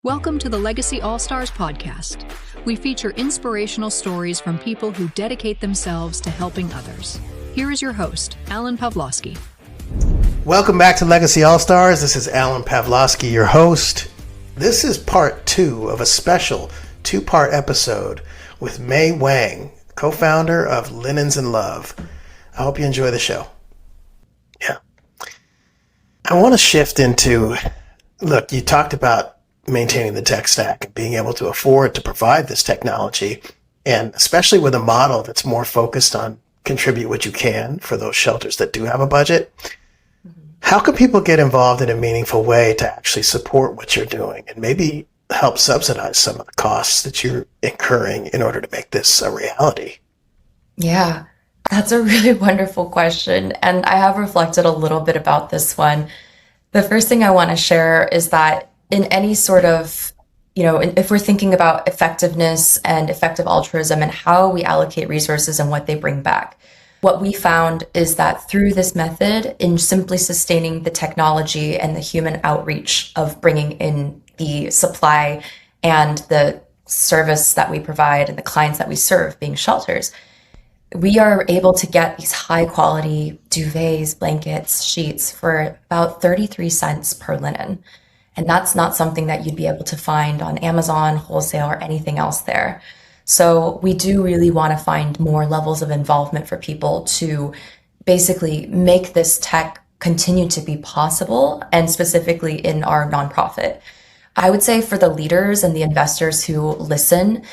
Welcome to the Legacy All-Stars podcast. We feature inspirational stories from people who dedicate themselves to helping others. Here is your host, Alan Pawlowski. Welcome back to Legacy All-Stars. This is Alan Pawlowski, your host. This is part 2 of a special 2-part episode with Wang, co-founder of Linens and Love. I hope you enjoy the show. Yeah. I want to shift into, look, you talked about maintaining the tech stack and being able to afford to provide this technology, and especially with a model that's more focused on contribute what you can for those shelters that do have a budget. How can people get involved in a meaningful way to actually support what you're doing and maybe help subsidize some of the costs that you're incurring in order to make this a reality? Yeah, that's a really wonderful question. And I have reflected a little bit about this one. The first thing I want to share is that in any sort of, if we're thinking about effectiveness and effective altruism and how we allocate resources and what they bring back, what we found is that through this method, in simply sustaining the technology and the human outreach of bringing in the supply and the service that we provide and the clients that we serve, being shelters, we are able to get these high quality duvets, blankets, sheets for about 33 cents per linen. And that's not something that you'd be able to find on Amazon, wholesale, or anything else there. So we do really want to find more levels of involvement for people to basically make this tech continue to be possible, and specifically in our nonprofit. I would say for the leaders and the investors who listen,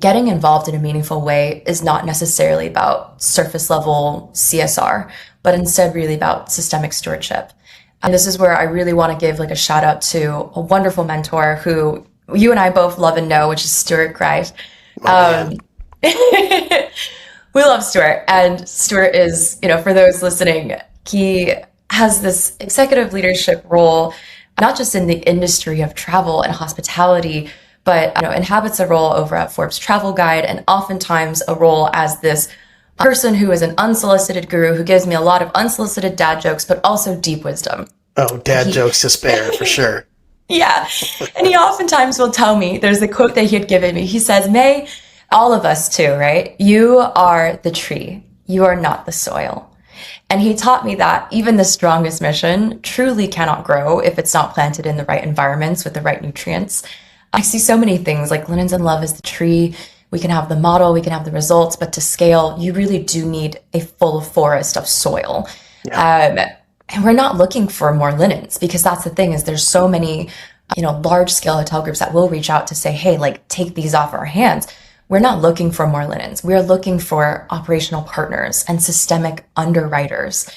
getting involved in a meaningful way is not necessarily about surface level CSR, but instead really about systemic stewardship. And this is where I really want to give a shout out to a wonderful mentor who you and I both love and know, which is Stuart Greif. We love Stuart. And Stuart is, for those listening, he has this executive leadership role, not just in the industry of travel and hospitality, but inhabits a role over at Forbes Travel Guide, and oftentimes a role as this person who is an unsolicited guru who gives me a lot of unsolicited dad jokes, but also deep wisdom. Oh, dad jokes to spare, for sure. Yeah. And he oftentimes will tell me, there's the quote that he had given me. He says, May, all of us too, right? You are the tree. You are not the soil. And he taught me that even the strongest mission truly cannot grow if it's not planted in the right environments with the right nutrients. I see so many things like Linens and Love is the tree. We can have the model, we can have the results, but to scale, you really do need a full forest of soil. Yeah. And we're not looking for more linens, because that's the thing, is there's so many, large scale hotel groups that will reach out to say, hey, take these off our hands. We're not looking for more linens. We're looking for operational partners and systemic underwriters.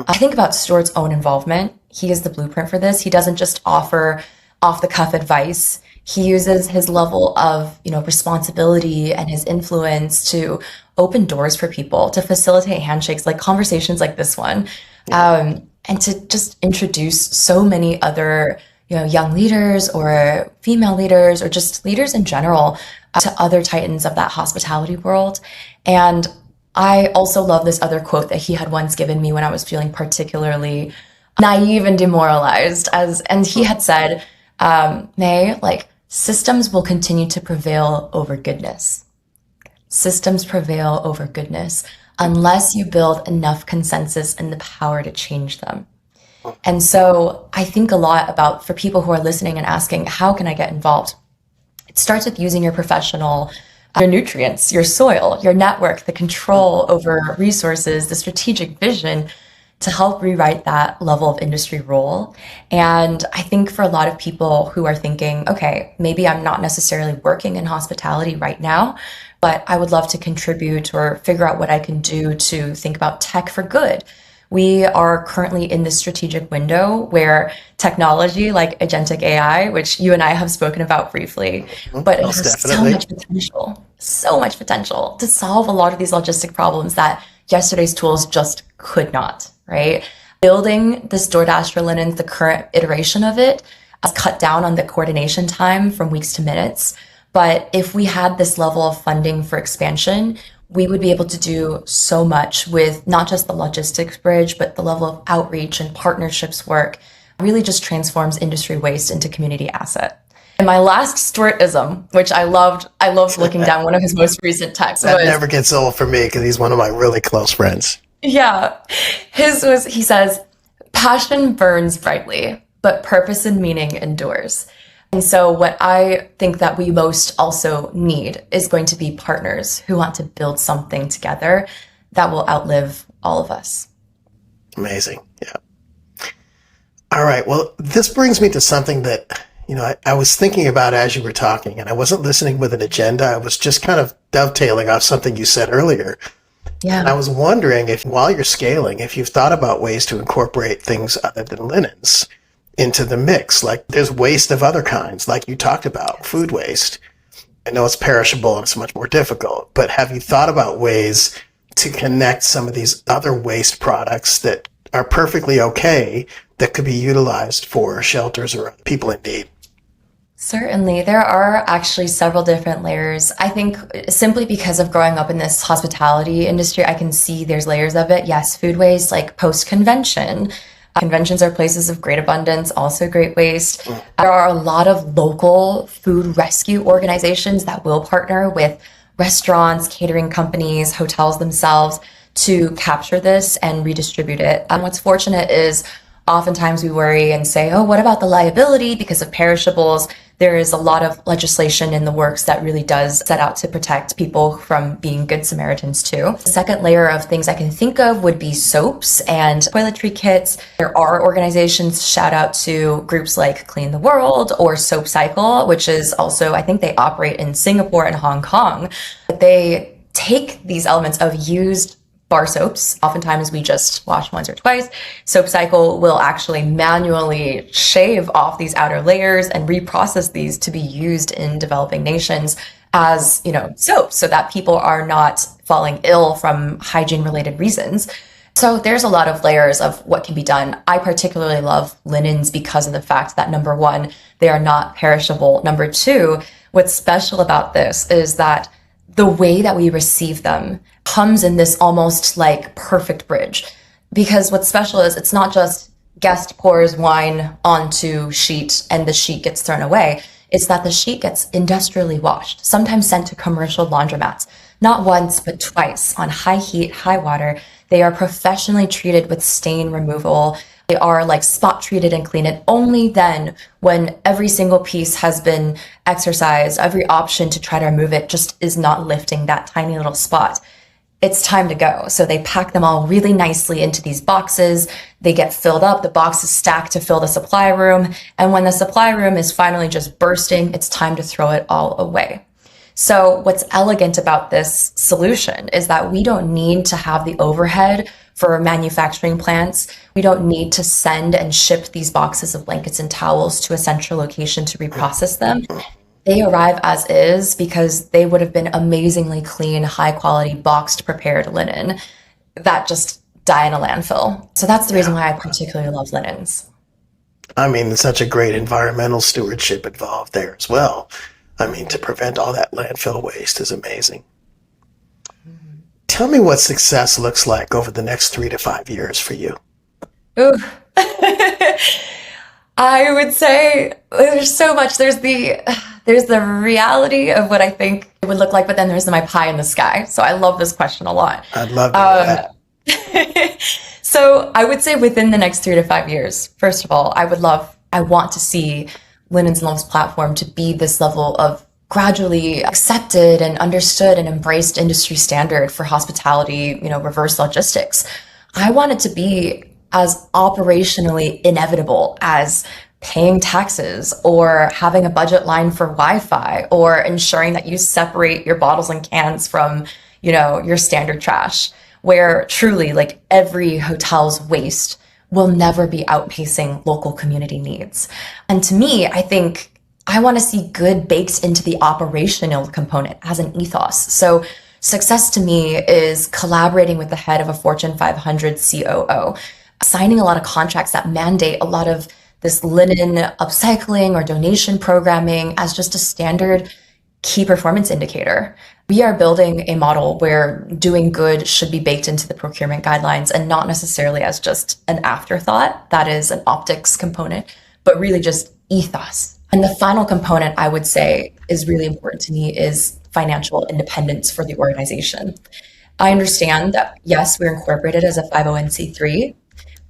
I think about Stuart's own involvement. He is the blueprint for this. He doesn't just offer off the cuff advice. He uses his level of, responsibility and his influence to open doors for people, to facilitate handshakes, like conversations like this one, and to just introduce so many other, young leaders or female leaders or just leaders in general to other titans of that hospitality world. And I also love this other quote that he had once given me when I was feeling particularly naive and demoralized, and he had said, May, systems will continue to prevail over goodness. Systems prevail over goodness unless you build enough consensus and the power to change them. And so I think a lot about, for people who are listening and asking, how can I get involved? It starts with using your your nutrients, your soil, your network, the control over resources, the strategic vision to help rewrite that level of industry role. And I think for a lot of people who are thinking, okay, maybe I'm not necessarily working in hospitality right now, but I would love to contribute or figure out what I can do to think about tech for good. We are currently in this strategic window where technology like agentic AI, which you and I have spoken about briefly, but it has so much potential to solve a lot of these logistic problems that yesterday's tools just could not, right? Building this DoorDash for linens, the current iteration of it, has cut down on the coordination time from weeks to minutes. But if we had this level of funding for expansion, we would be able to do so much with not just the logistics bridge, but the level of outreach and partnerships work really just transforms industry waste into community asset. And my last Stuartism, which I loved looking down one of his most recent texts. That never gets old for me because he's one of my really close friends. Yeah. He says, passion burns brightly, but purpose and meaning endures. And so what I think that we most also need is going to be partners who want to build something together that will outlive all of us. Amazing. Yeah. All right. Well, this brings me to something that, I was thinking about as you were talking, and I wasn't listening with an agenda. I was just kind of dovetailing off something you said earlier. Yeah. And I was wondering if, while you're scaling, if you've thought about ways to incorporate things other than linens into the mix. Like there's waste of other kinds, like you talked about, food waste. I know it's perishable and it's much more difficult, but have you thought about ways to connect some of these other waste products that are perfectly okay that could be utilized for shelters or people in need? Certainly. There are actually several different layers. I think simply because of growing up in this hospitality industry, I can see there's layers of it. Yes, food waste, like post-convention. Conventions are places of great abundance, also great waste. There are a lot of local food rescue organizations that will partner with restaurants, catering companies, hotels themselves to capture this and redistribute it. What's fortunate is oftentimes we worry and say, oh, what about the liability because of perishables? There is a lot of legislation in the works that really does set out to protect people from being good Samaritans too. The second layer of things I can think of would be soaps and toiletry kits. There are organizations, shout out to groups like Clean the World or Soap Cycle, which is also, I think they operate in Singapore and Hong Kong. They take these elements of used bar soaps. Oftentimes we just wash once or twice. Soap Cycle will actually manually shave off these outer layers and reprocess these to be used in developing nations as, soap so that people are not falling ill from hygiene related reasons. So there's a lot of layers of what can be done. I particularly love linens because of the fact that number one, they are not perishable. Number two, what's special about this is that the way that we receive them comes in this almost like perfect bridge. Because what's special is it's not just guest pours wine onto sheet and the sheet gets thrown away. It's that the sheet gets industrially washed, sometimes sent to commercial laundromats, not once, but twice on high heat, high water. They are professionally treated with stain removal. They are like spot treated and cleaned. And only then, when every single piece has been exercised, every option to try to remove it just is not lifting that tiny little spot, it's time to go. So they pack them all really nicely into these boxes. They get filled up. The box is stacked to fill the supply room. And when the supply room is finally just bursting, it's time to throw it all away. So what's elegant about this solution is that we don't need to have the overhead for manufacturing plants. We don't need to send and ship these boxes of blankets and towels to a central location to reprocess them. They arrive as is because they would have been amazingly clean, high quality, boxed, prepared linen that just die in a landfill. So that's the reason why I particularly love linens. I mean, there's such a great environmental stewardship involved there as well. I mean, to prevent all that landfill waste is amazing. Mm-hmm. Tell me what success looks like over the next 3 to 5 years for you. Ooh. I would say there's so much. There's the reality of what I think it would look like, but then there's my pie in the sky. So I love this question a lot. I'd love to hear that. So I would say within the next 3 to 5 years, first of all, I want to see Linens and Love's platform to be this level of gradually accepted and understood and embraced industry standard for hospitality, reverse logistics. I want it to be as operationally inevitable as paying taxes or having a budget line for Wi-Fi or ensuring that you separate your bottles and cans from, your standard trash, where truly like every hotel's waste will never be outpacing local community needs. And to me, I think I want to see good baked into the operational component as an ethos. So success to me is collaborating with the head of a Fortune 500 COO, signing a lot of contracts that mandate a lot of this linen upcycling or donation programming as just a standard key performance indicator. We are building a model where doing good should be baked into the procurement guidelines and not necessarily as just an afterthought that is an optics component, but really just ethos. And the final component I would say is really important to me is financial independence for the organization. I understand that, yes, we're incorporated as a 501c3,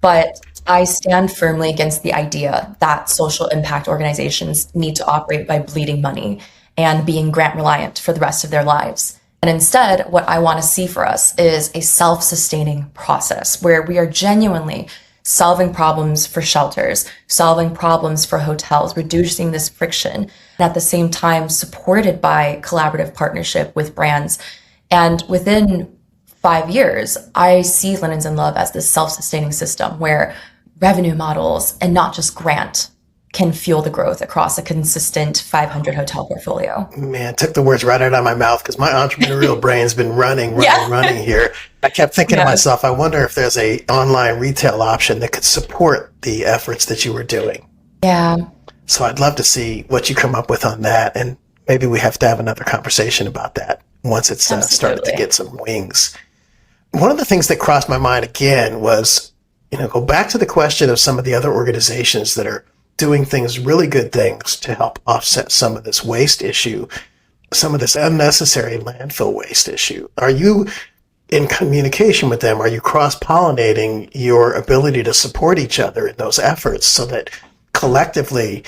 but I stand firmly against the idea that social impact organizations need to operate by bleeding money and being grant reliant for the rest of their lives. And instead, what I want to see for us is a self-sustaining process where we are genuinely solving problems for shelters, solving problems for hotels, reducing this friction, and at the same time supported by collaborative partnership with brands. And within 5 years, I see Linens and Love as this self-sustaining system where revenue models and not just grant can fuel the growth across a consistent 500 hotel portfolio. Man, took the words right out of my mouth because my entrepreneurial brain's been running here. I kept thinking to myself, I wonder if there's a online retail option that could support the efforts that you were doing. Yeah. So I'd love to see what you come up with on that. And maybe we have to have another conversation about that once it's started to get some wings. One of the things that crossed my mind again was, go back to the question of some of the other organizations that are doing really good things to help offset some of this waste issue, some of this unnecessary landfill waste issue. Are you in communication with them? Are you cross-pollinating your ability to support each other in those efforts so that collectively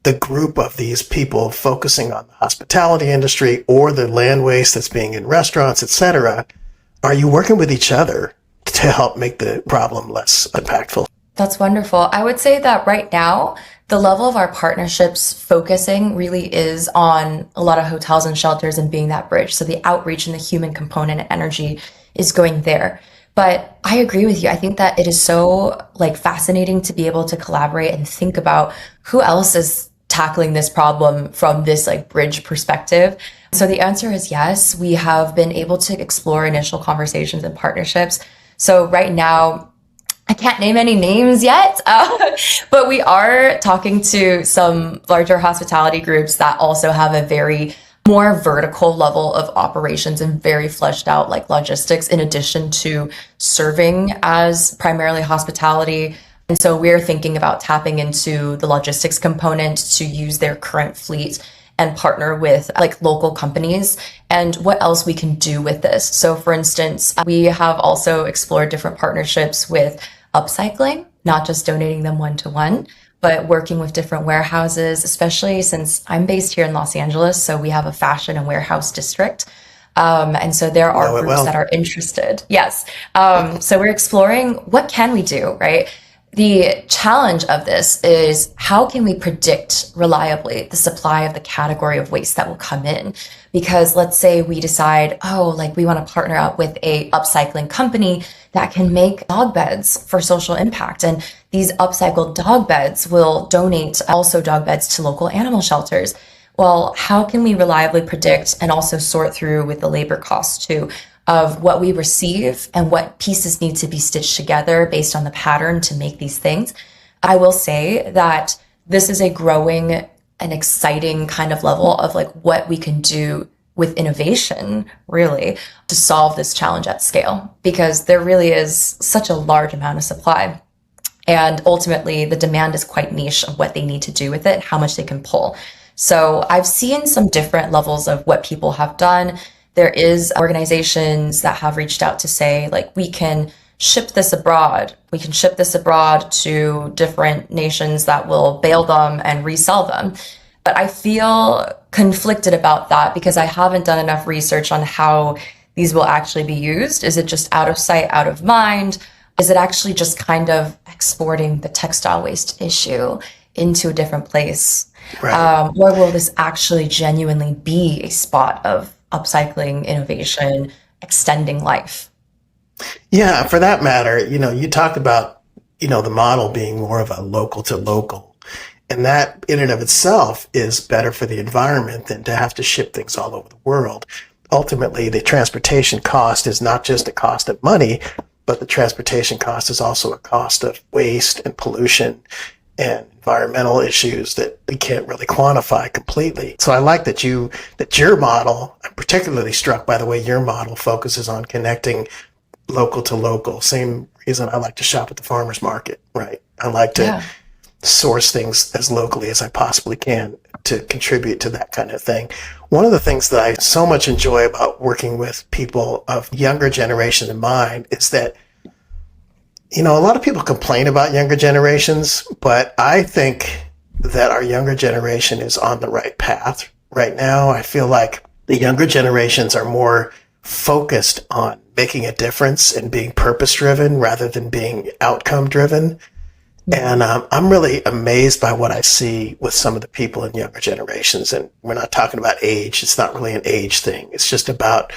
the group of these people focusing on the hospitality industry or the land waste that's being in restaurants, etc., are you working with each other to help make the problem less impactful? That's wonderful. I would say that right now, the level of our partnerships focusing really is on a lot of hotels and shelters and being that bridge. So the outreach and the human component and energy is going there. But I agree with you. I think that it is so fascinating to be able to collaborate and think about who else is tackling this problem from this bridge perspective. So the answer is yes. We have been able to explore initial conversations and partnerships. So right now, I can't name any names yet, but we are talking to some larger hospitality groups that also have a very more vertical level of operations and very fleshed out logistics in addition to serving as primarily hospitality. And so we're thinking about tapping into the logistics component to use their current fleet and partner with local companies and what else we can do with this. So for instance, we have also explored different partnerships with upcycling, not just donating them one-to-one, but working with different warehouses, especially since I'm based here in Los Angeles. So we have a fashion and warehouse district. And so there are groups that are interested. Yes. So we're exploring what can we do, right? The challenge of this is how can we predict reliably the supply of the category of waste that will come in? Because let's say we decide, we want to partner up with a upcycling company that can make dog beds for social impact. And these upcycled dog beds will donate also dog beds to local animal shelters. Well, how can we reliably predict and also sort through with the labor costs too of what we receive and what pieces need to be stitched together based on the pattern to make these things? I will say that this is a growing and exciting kind of level of what we can do with innovation, really, to solve this challenge at scale, because there really is such a large amount of supply. And ultimately, the demand is quite niche of what they need to do with it, how much they can pull. So I've seen some different levels of what people have done. There is organizations that have reached out to say, we can ship this abroad. We can ship this abroad to different nations that will bail them and resell them. But I feel conflicted about that because I haven't done enough research on how these will actually be used. Is it just out of sight, out of mind? Is it actually just kind of exporting the textile waste issue into a different place? Right. Or will this actually genuinely be a spot of upcycling, innovation, extending life? Yeah, for that matter, you talked about, the model being more of a local to local. And that in and of itself is better for the environment than to have to ship things all over the world. Ultimately, the transportation cost is not just a cost of money, but the transportation cost is also a cost of waste and pollution and environmental issues that we can't really quantify completely. So I like that your model, I'm particularly struck by the way your model focuses on connecting local to local. Same reason I like to shop at the farmer's market, right? I like to source things as locally as I possibly can to contribute to that kind of thing. One of the things that I so much enjoy about working with people of younger generation in mind is that, a lot of people complain about younger generations, but I think that our younger generation is on the right path right now. I feel like the younger generations are more focused on making a difference and being purpose-driven rather than being outcome-driven. And I'm really amazed by what I see with some of the people in younger generations. And we're not talking about age. It's not really an age thing. It's just about,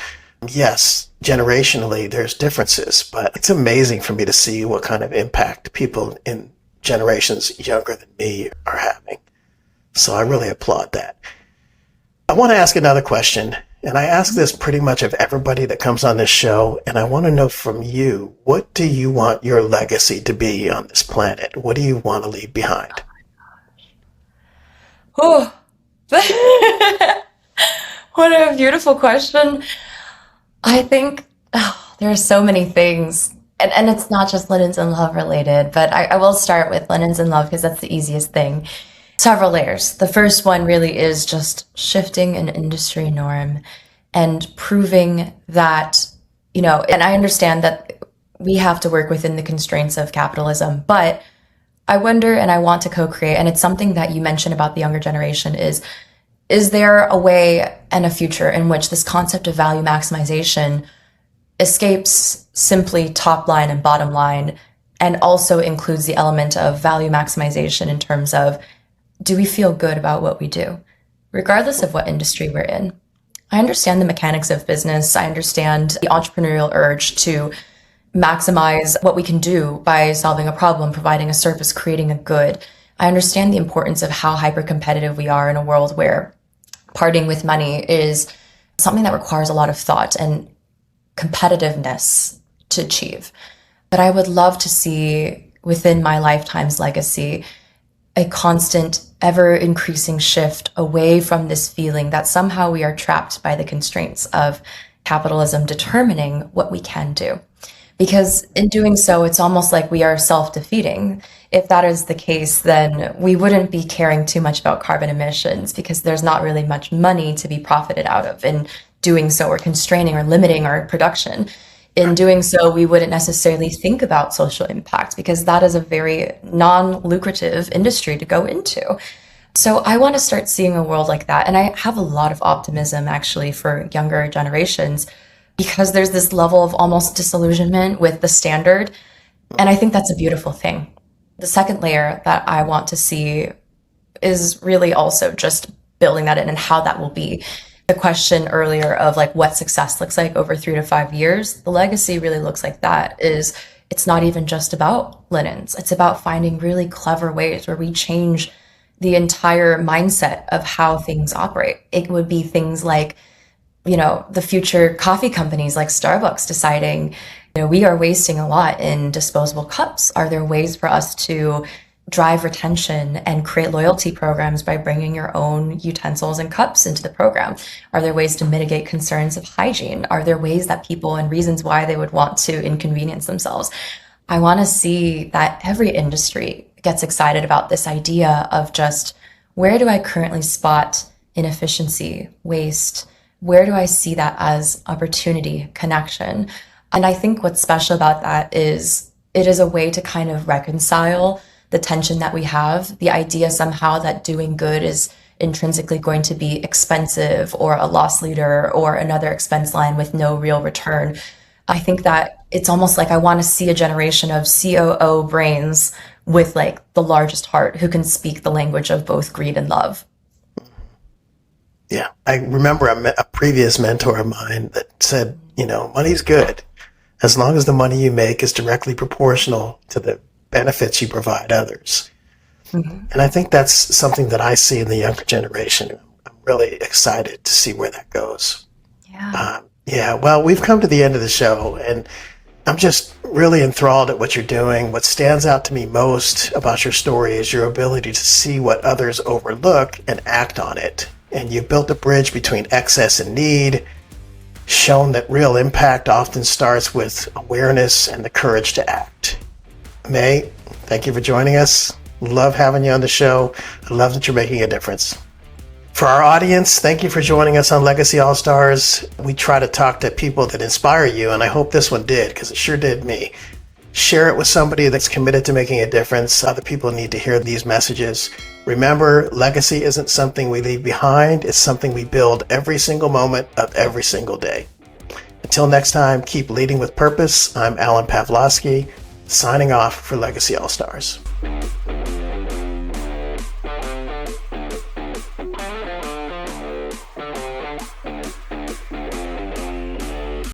yes, generationally, there's differences. But it's amazing for me to see what kind of impact people in generations younger than me are having. So I really applaud that. I want to ask another question. And I ask this pretty much of everybody that comes on this show. And I want to know from you, what do you want your legacy to be on this planet? What do you want to leave behind? Oh, what a beautiful question. I think there are so many things. And it's not just linens and love related, but I will start with linens and love because that's the easiest thing. Several layers. The first one really is just shifting an industry norm and proving that, and I understand that we have to work within the constraints of capitalism, but I wonder and I want to co-create, and it's something that you mentioned about the younger generation is there a way and a future in which this concept of value maximization escapes simply top line and bottom line and also includes the element of value maximization in terms of, do we feel good about what we do, regardless of what industry we're in? I understand the mechanics of business. I understand the entrepreneurial urge to maximize what we can do by solving a problem, providing a service, creating a good. I understand the importance of how hyper-competitive we are in a world where parting with money is something that requires a lot of thought and competitiveness to achieve. But I would love to see within my lifetime's legacy a constant, ever increasing shift away from this feeling that somehow we are trapped by the constraints of capitalism determining what we can do. Because in doing so, it's almost like we are self-defeating. If that is the case, then we wouldn't be caring too much about carbon emissions because there's not really much money to be profited out of in doing so or constraining or limiting our production. In doing so, we wouldn't necessarily think about social impact because that is a very non-lucrative industry to go into. So I want to start seeing a world like that. And I have a lot of optimism actually for younger generations because there's this level of almost disillusionment with the standard. And I think that's a beautiful thing. The second layer that I want to see is really also just building that in and how that will be. The question earlier of like what success looks like over 3 to 5 years, the legacy really looks like that is it's not even just about linens. It's about finding really clever ways where we change the entire mindset of how things operate. It would be things like, the future coffee companies like Starbucks deciding, we are wasting a lot in disposable cups. Are there ways for us to drive retention and create loyalty programs by bringing your own utensils and cups into the program? Are there ways to mitigate concerns of hygiene? Are there ways that people and reasons why they would want to inconvenience themselves? I want to see that every industry gets excited about this idea of just where do I currently spot inefficiency, waste? Where do I see that as opportunity, connection? And I think what's special about that is it is a way to kind of reconcile the tension that we have, the idea somehow that doing good is intrinsically going to be expensive or a loss leader or another expense line with no real return. I think that it's almost like I want to see a generation of COO brains with like the largest heart who can speak the language of both greed and love. Yeah, I remember a previous mentor of mine that said, money's good as long as the money you make is directly proportional to the benefits you provide others. Mm-hmm. And I think that's something that I see in the younger generation. I'm really excited to see where that goes. Yeah. Well, we've come to the end of the show, and I'm just really enthralled at what you're doing. What stands out to me most about your story is your ability to see what others overlook and act on it. And you've built a bridge between excess and need, shown that real impact often starts with awareness and the courage to act. May, thank you for joining us. Love having you on the show. I love that you're making a difference. For our audience, thank you for joining us on Legacy All-Stars. We try to talk to people that inspire you, and I hope this one did, because it sure did me. Share it with somebody that's committed to making a difference. Other people need to hear these messages. Remember, legacy isn't something we leave behind. It's something we build every single moment of every single day. Until next time, keep leading with purpose. I'm Alan Pavlovsky, signing off for Legacy All-Stars.